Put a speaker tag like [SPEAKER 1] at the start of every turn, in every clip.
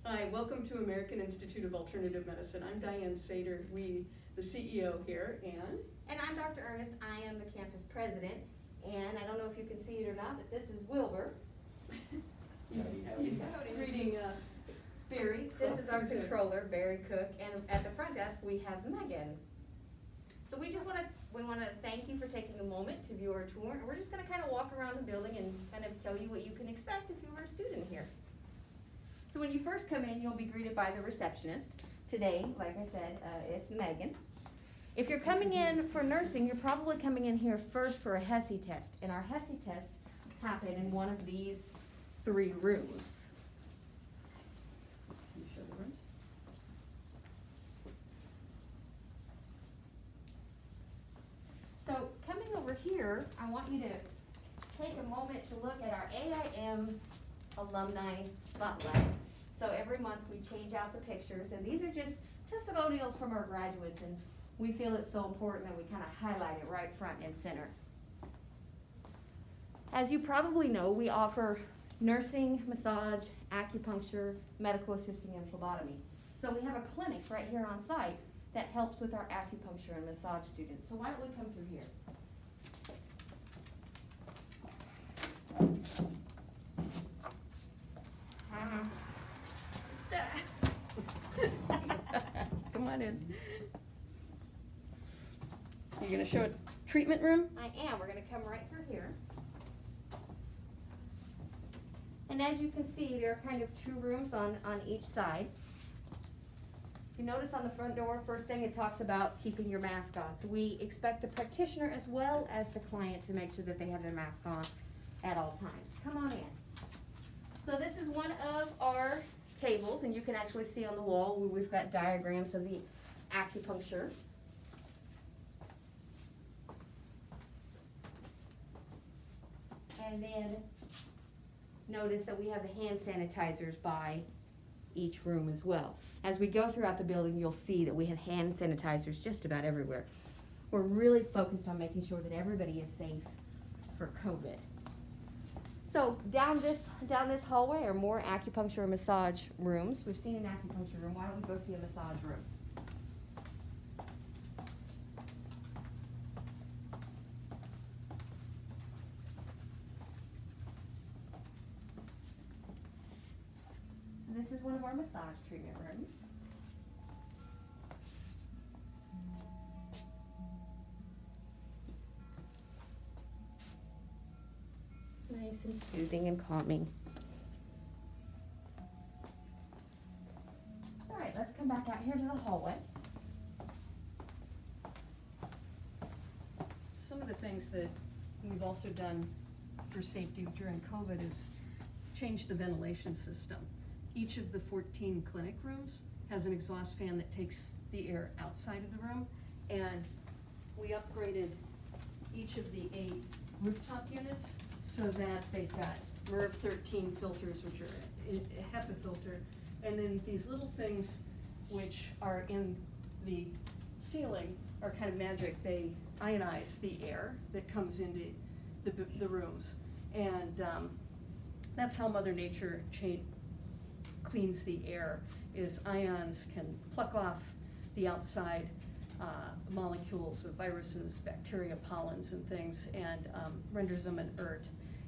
[SPEAKER 1] Hi, welcome to American Institute of Alternative Medicine. I'm Diane Sater-Wee, the CEO here, and
[SPEAKER 2] I'm Dr. Ernest. I am the campus president, and I don't know if you can see it or not, but this is Wilber.
[SPEAKER 1] he's reading Barry.
[SPEAKER 2] This is our controller, Barry Cook, and at the front desk we have Megan. So we want to thank you for taking a moment to view our tour, and we're just going to kind of walk around the building and kind of tell you what you can expect if you were a student here. So when you first come in, you'll be greeted by the receptionist. Today, like I said, it's Megan. If you're coming in for nursing, you're probably coming in here first for a HESI test, and our HESI tests happen in one of these 3 rooms.
[SPEAKER 1] Can you show the rooms?
[SPEAKER 2] So coming over here, I want you to take a moment to look at our AIAM alumni spotlight. So every month we change out the pictures, and these are just testimonials from our graduates, and we feel it's so important that we kind of highlight it right front and center. As you probably know, we offer nursing, massage, acupuncture, medical assisting, and phlebotomy. So we have a clinic right here on site that helps with our acupuncture and massage students. So why don't we come through here?
[SPEAKER 1] Come on in. You're going to show a treatment room?
[SPEAKER 2] I am. We're going to come right through here. And as you can see, there are kind of 2 rooms on each side. You notice on the front door, first thing it talks about keeping your mask on. So we expect the practitioner as well as the client to make sure that they have their mask on at all times. Come on in. So this is one of our tables, and you can actually see on the wall where we've got diagrams of the acupuncture. And then notice that we have the hand sanitizers by each room as well. As we go throughout the building, you'll see that we have hand sanitizers just about everywhere. We're really focused on making sure that everybody is safe for COVID. So down this hallway are more acupuncture and massage rooms. We've seen an acupuncture room. Why don't we go see a massage room? So this is one of our massage treatment rooms. Nice and soothing and calming. All right, let's come back out here to the hallway.
[SPEAKER 1] Some of the things that we've also done for safety during COVID is change the ventilation system. Each of the 14 clinic rooms has an exhaust fan that takes the air outside of the room, and we upgraded each of the 8 rooftop units so that they've got MERV 13 filters, which are a HEPA filter, and then these little things which are in the ceiling are kind of magic. They ionize the air that comes into the rooms, and that's how Mother Nature cleans the air, is ions can pluck off the outside molecules of viruses, bacteria, pollens, and things, and renders them inert,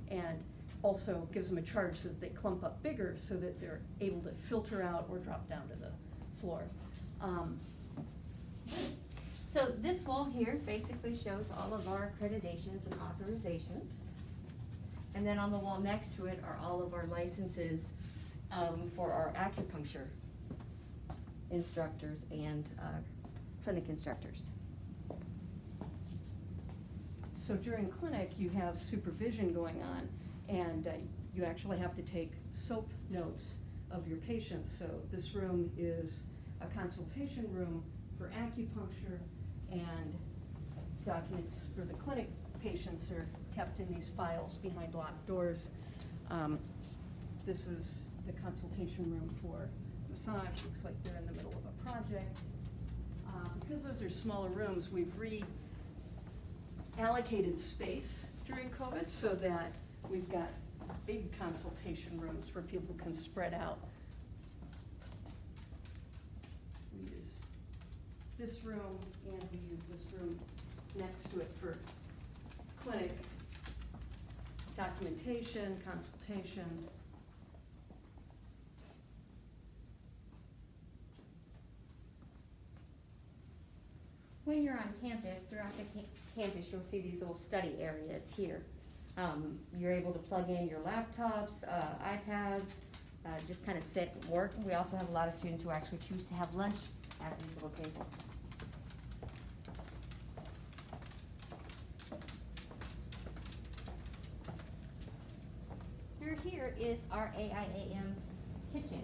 [SPEAKER 1] and also gives them a charge so that they clump up bigger so that they're able to filter out or drop down to the floor.
[SPEAKER 2] So this wall here basically shows all of our accreditations and authorizations. And then on the wall next to it are all of our licenses for our acupuncture instructors and clinic instructors.
[SPEAKER 1] So during clinic, you have supervision going on, and you actually have to take SOAP notes of your patients. So this room is a consultation room for acupuncture, and documents for the clinic patients are kept in these files behind locked doors. This is the consultation room for massage. Looks like they're in the middle of a project. Because those are smaller rooms, we've reallocated space during COVID so that we've got big consultation rooms where people can spread out this room, and we use this room next to it for clinic documentation, consultation.
[SPEAKER 2] When you're on campus, throughout the campus, you'll see these little study areas here. You're able to plug in your laptops, iPads, just kind of sit and work. We also have a lot of students who actually choose to have lunch at these little tables. Here is our AIAM kitchen.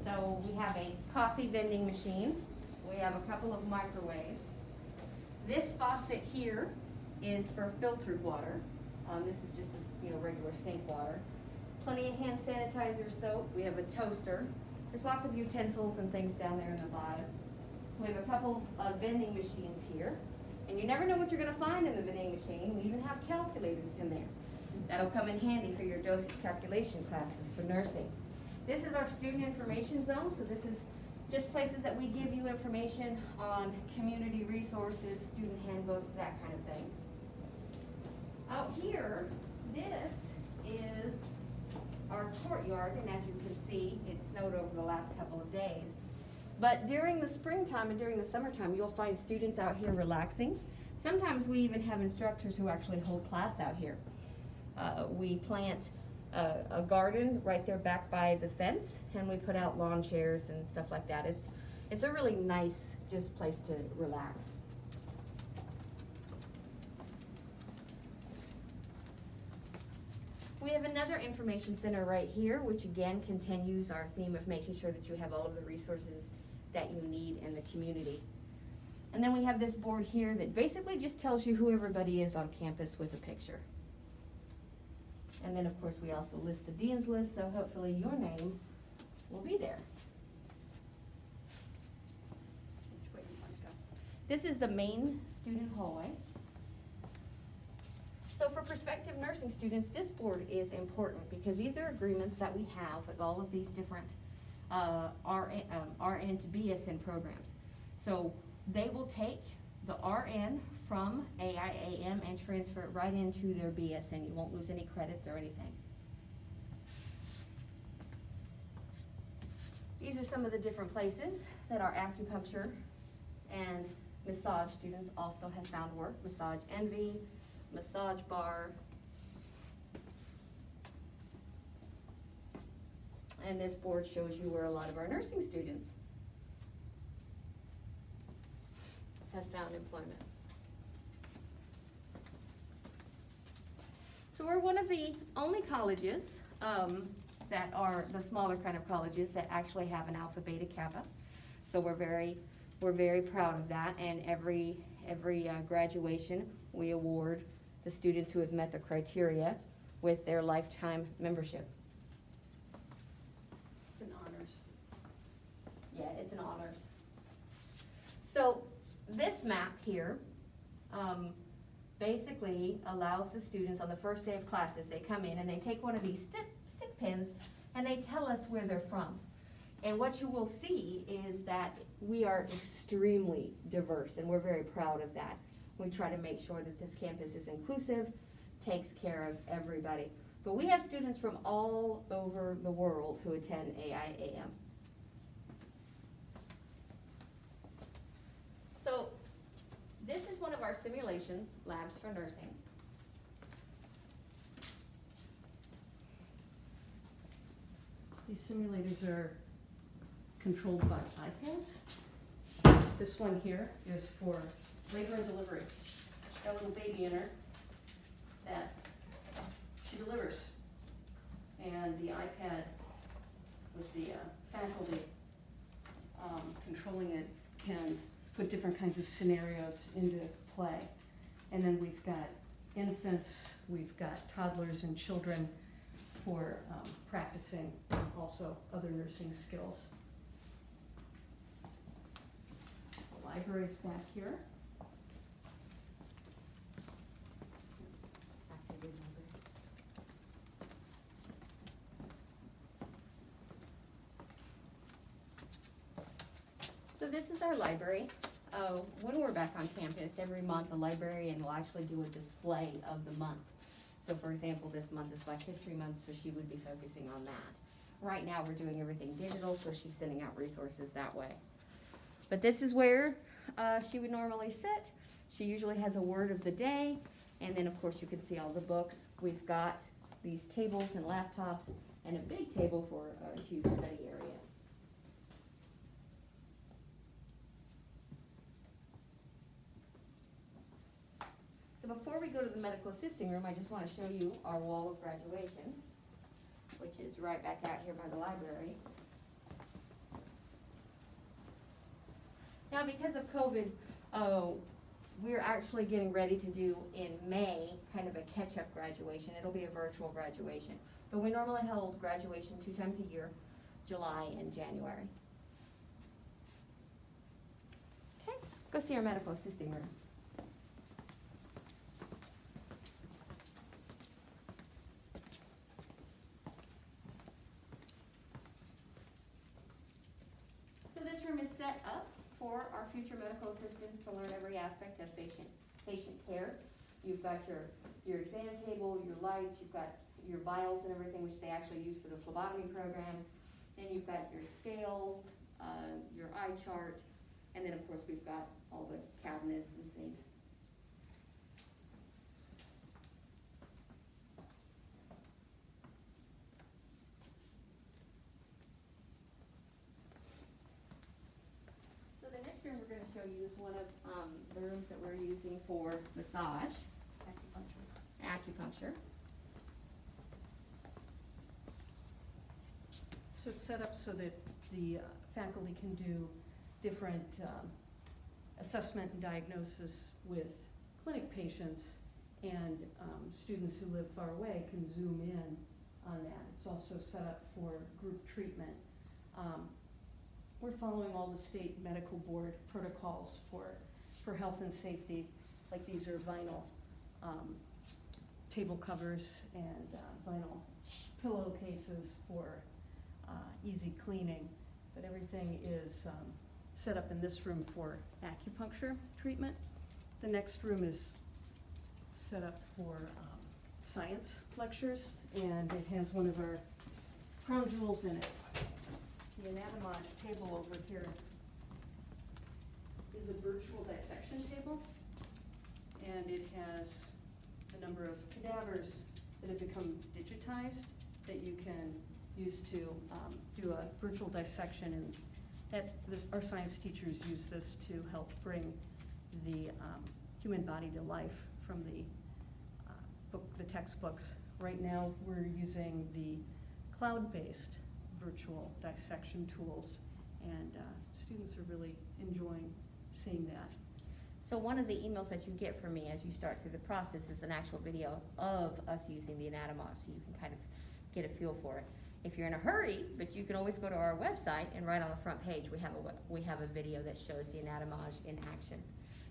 [SPEAKER 2] So we have a coffee vending machine. We have a couple of microwaves. This faucet here is for filtered water. This is just regular sink water. Plenty of hand sanitizer, soap. We have a toaster. There's lots of utensils and things down there in the bottom. We have a couple of vending machines here. And you never know what you're going to find in the vending machine. We even have calculators in there. That'll come in handy for your dosage calculation classes for nursing. This is our student information zone, so this is just places that we give you information on community resources, student handbook, that kind of thing. Out here, this is our courtyard, and as you can see, it snowed over the last couple of days. But during the springtime and during the summertime, you'll find students out here relaxing. Sometimes we even have instructors who actually hold class out here. We plant a garden right there back by the fence, and we put out lawn chairs and stuff like that. It's a really nice just place to relax. We have another information center right here, which again continues our theme of making sure that you have all of the resources that you need in the community. And then we have this board here that basically just tells you who everybody is on campus with a picture. And then, of course, we also list the dean's list, so hopefully your name will be there. Which way do you want to go? This is the main student hallway. So for prospective nursing students, this board is important because these are agreements that we have with all of these different RN to BSN programs. So they will take the RN from AIAM and transfer it right into their BSN. You won't lose any credits or anything. These are some of the different places that our acupuncture and massage students also have found work. Massage Envy, Massage Bar. And this board shows you where a lot of our nursing students have found employment. So we're one of the only colleges that are the smaller kind of colleges that actually have an Alpha Beta Kappa. So we're very proud of that, and every graduation we award the students who have met the criteria with their lifetime membership.
[SPEAKER 1] It's an honors.
[SPEAKER 2] Yeah, it's an honors. So this map here basically allows the students on the first day of classes, they come in and they take one of these stick pins and they tell us where they're from. And what you will see is that we are extremely diverse, and we're very proud of that. We try to make sure that this campus is inclusive, takes care of everybody. But we have students from all over the world who attend AIAM. So this is one of our simulation labs for nursing.
[SPEAKER 1] These simulators are controlled by iPads. This one here is for labor and delivery. She's got a little baby in her that she delivers. And the iPad with the faculty controlling it can put different kinds of scenarios into play. And then we've got infants, we've got toddlers and children for practicing also other nursing skills. The library's back here.
[SPEAKER 2] So this is our library. when we're back on campus, every month the librarian will actually do a display of the month. So for example, this month is Black History Month, so she would be focusing on that. Right now, we're doing everything digital, so she's sending out resources that way. But this is where she would normally sit. She usually has a word of the day, and then of course you can see all the books. We've got these tables and laptops, and a big table for a huge study area. So before we go to the medical assisting room, I just want to show you our wall of graduation, which is right back out here by the library. Now, because of COVID, we're actually getting ready to do in May kind of a catch-up graduation. It'll be a virtual graduation. But we normally hold graduation 2 times a year, July and January. Okay, let's go see our medical assisting room. So this room is set up for our future medical assistants to learn every aspect of patient care. You've got your exam table, your lights, you've got your vials and everything, which they actually use for the phlebotomy program. Then you've got your scale, your eye chart, and then of course we've got all the cabinets and sinks. So the next room we're going to show you is one of the rooms that we're using for massage, acupuncture.
[SPEAKER 1] So it's set up so that the faculty can do different assessment and diagnosis with clinic patients, and students who live far away can zoom in on that. It's also set up for group treatment. We're following all the state medical board protocols for health and safety. Like these are vinyl table covers and vinyl pillowcases for easy cleaning. But everything is set up in this room for acupuncture treatment. The next room is set up for science lectures, and it has one of our crown jewels in it. The anatomage table over here is a virtual dissection table, and it has a number of cadavers that have become digitized that you can use to do a virtual dissection, and our science teachers use this to help bring the human body to life from the textbooks. Right now we're using the cloud-based virtual dissection tools, and students are really enjoying seeing that.
[SPEAKER 2] So one of the emails that you get from me as you start through the process is an actual video of us using the anatomage, so you can kind of get a feel for it. If you're in a hurry, but you can always go to our website, and right on the front page we have a video that shows the anatomage in action.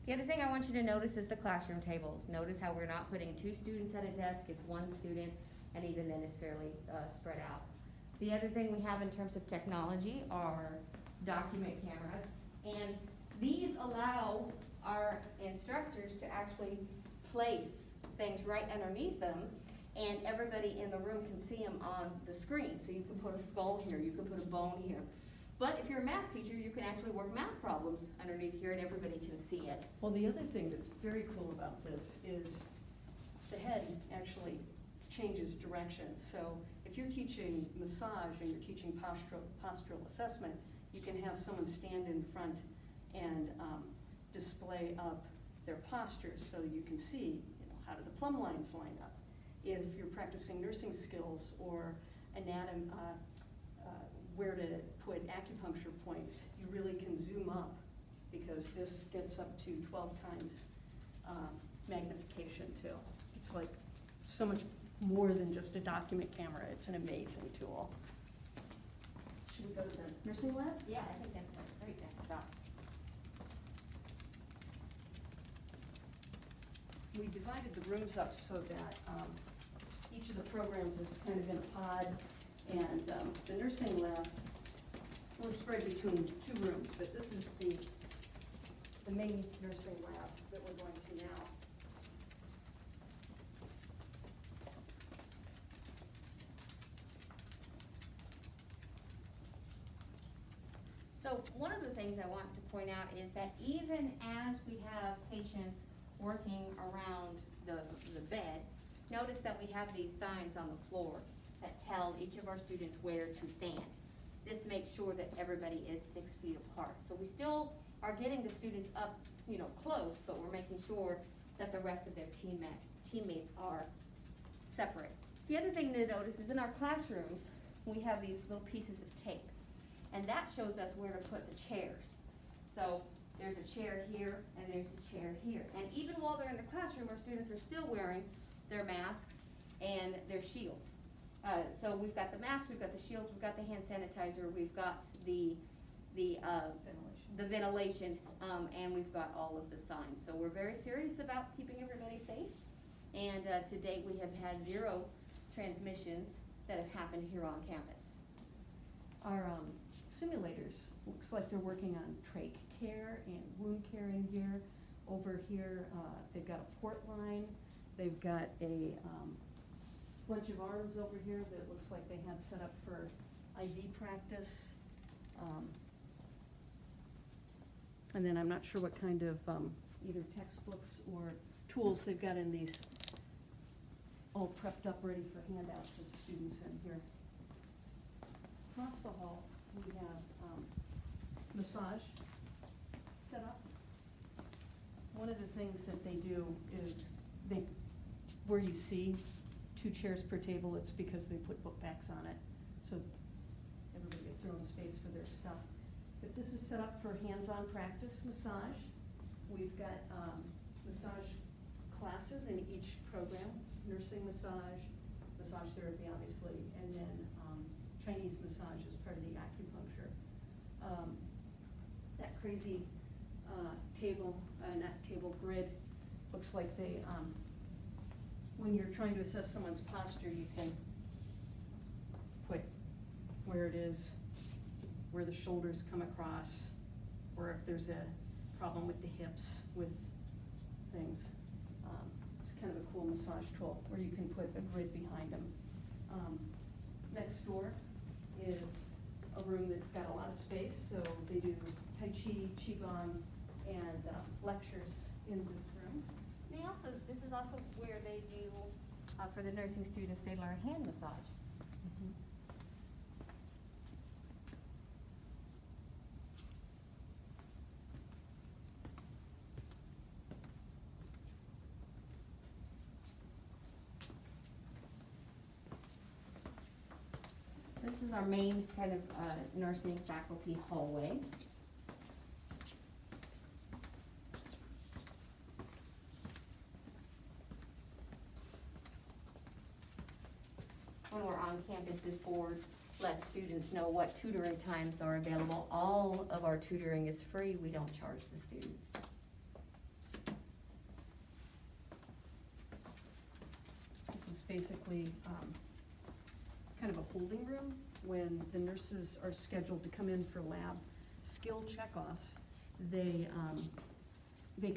[SPEAKER 2] The other thing I want you to notice is the classroom tables. Notice how we're not putting 2 students at a desk, it's 1 student, and even then it's fairly spread out. The other thing we have in terms of technology are document cameras, and these allow our instructors to actually place things right underneath them, and everybody in the room can see them on the screen. So you can put a skull here, you can put a bone here. But if you're a math teacher, you can actually work math problems underneath here and everybody can see it.
[SPEAKER 1] Well, the other thing that's very cool about this is the head actually changes direction. So if you're teaching massage and you're teaching postural assessment, you can have someone stand in front and display up their postures so you can see, how do the plumb lines line up. If you're practicing nursing skills or where to put acupuncture points, you really can zoom up, because this gets up to 12 times magnification too. It's like so much more than just a document camera. It's an amazing tool. Should we go to the nursing lab?
[SPEAKER 2] Yeah, I think that's a great next stop.
[SPEAKER 1] We divided the rooms up so that each of the programs is kind of in a pod, and the nursing lab was spread between 2 rooms, but this is the the main nursing lab that we're going to now.
[SPEAKER 2] So one of the things I want to point out is that even as we have patients working around the bed, notice that we have these signs on the floor that tell each of our students where to stand. This makes sure that everybody is 6 feet apart. So we still are getting the students up, close, but we're making sure that the rest of their teammates are separate. The other thing to notice is in our classrooms, we have these little pieces of tape, and that shows us where to put the chairs. So there's a chair here and there's a chair here. And even while they're in the classroom, our students are still wearing their masks and their shields. So we've got the mask, we've got the shields, we've got the hand sanitizer, we've got the ventilation, and we've got all of the signs. So we're very serious about keeping everybody safe. And to date, we have had 0 transmissions that have happened here on campus.
[SPEAKER 1] Our simulators, looks like they're working on trach care and wound care in here. Over here, they've got a port line. They've got a bunch of arms over here that looks like they had set up for IV practice. And then I'm not sure what kind of either textbooks or tools they've got in these, all prepped up, ready for handouts of students in here. Across the hall, we have massage set up. One of the things that they do is where you see 2 chairs per table, it's because they put book backs on it, so everybody gets their own space for their stuff. But this is set up for hands-on practice massage. We've got massage classes in each program, nursing massage, massage therapy obviously, and then Chinese massage is part of the acupuncture. That crazy table grid looks like they, when you're trying to assess someone's posture, you can put where it is, where the shoulders come across, or if there's a problem with the hips, with things. It's kind of a cool massage tool where you can put a grid behind them. Next door is a room that's got a lot of space, so they do Tai Chi, Qigong, and lectures in this room.
[SPEAKER 2] This is also where they do, for the nursing students, they learn hand massage.
[SPEAKER 1] Mm-hmm.
[SPEAKER 2] This is our main kind of nursing faculty hallway. When we're on campus, this board lets students know what tutoring times are available. All of our tutoring is free. We don't charge the students.
[SPEAKER 1] This is basically kind of a holding room when the nurses are scheduled to come in for lab skill checkoffs. They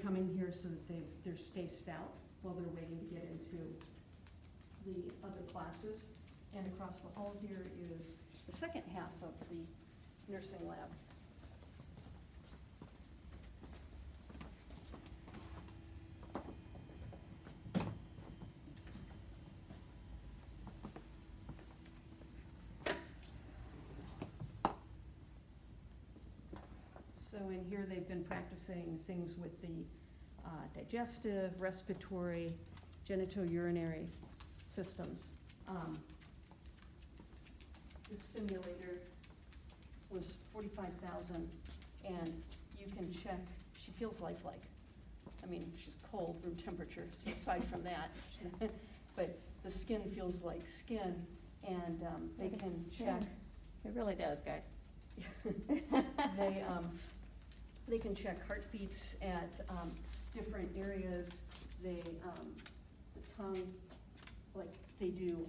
[SPEAKER 1] come in here so that they're spaced out while they're waiting to get into the other classes. And across the hall here is the second half of the nursing lab. So in here, they've been practicing things with the digestive, respiratory, genitourinary systems. This simulator was $45,000, and you can check, she feels lifelike. I mean, she's cold, room temperature, so aside from that, but the skin feels like skin, and they can check.
[SPEAKER 2] It really does, guys.
[SPEAKER 1] They can check heartbeats at different areas. The tongue, like they do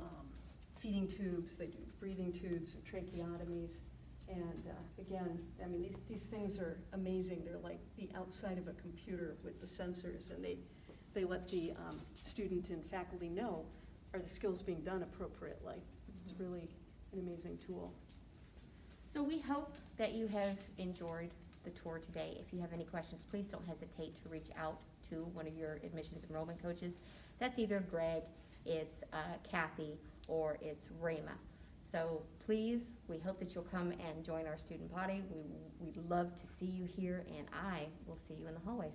[SPEAKER 1] feeding tubes, they do breathing tubes, tracheotomies, And again, I mean, these things are amazing. They're like the outside of a computer with the sensors, and they let the student and faculty know, are the skills being done appropriately? It's really an amazing tool.
[SPEAKER 3] So we hope that you have enjoyed the tour today. If you have any questions, please don't hesitate to reach out to one of your admissions enrollment coaches. That's either Greg, it's Kathy, or it's Rama. So please, we hope that you'll come and join our student body. We'd love to see you here, and I will see you in the hallways.